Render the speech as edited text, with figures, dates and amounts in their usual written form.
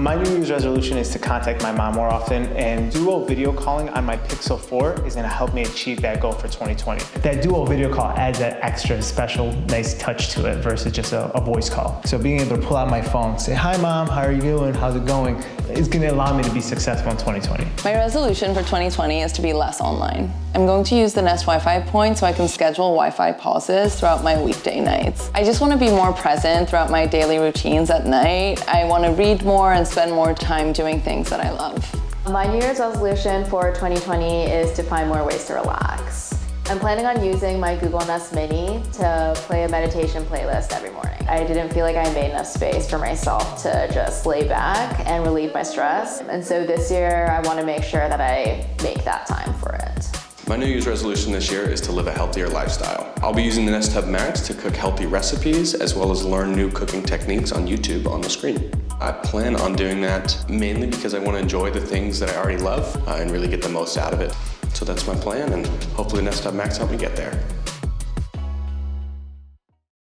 My New Year's resolution is to contact my mom more often, and Duo video calling on my Pixel 4 is going to help me achieve that goal for 2020. That Duo video call adds that extra special, nice touch to it versus just a voice call. So being able to pull out my phone, say, "Hi Mom, how are you doing? How's it going?" is going to allow me to be successful in 2020. My resolution for 2020 is to be less online. I'm going to use the Nest Wi-Fi points so I can schedule Wi-Fi pauses throughout my weekday nights. I just want to be more present throughout my daily routines at night. I want to read more and spend more time doing things that I love. My New Year's resolution for 2020 is to find more ways to relax. I'm planning on using my Google Nest Mini to play a meditation playlist every morning. I didn't feel like I made enough space for myself to just lay back and relieve my stress. And so this year, I want to make sure that I make that time for it. My New Year's resolution this year is to live a healthier lifestyle. I'll be using the Nest Hub Max to cook healthy recipes as well as learn new cooking techniques on YouTube on the screen. I plan on doing that mainly because I want to enjoy the things that I already love and really get the most out of it. So that's my plan, and hopefully Nest Hub Max helped me get there.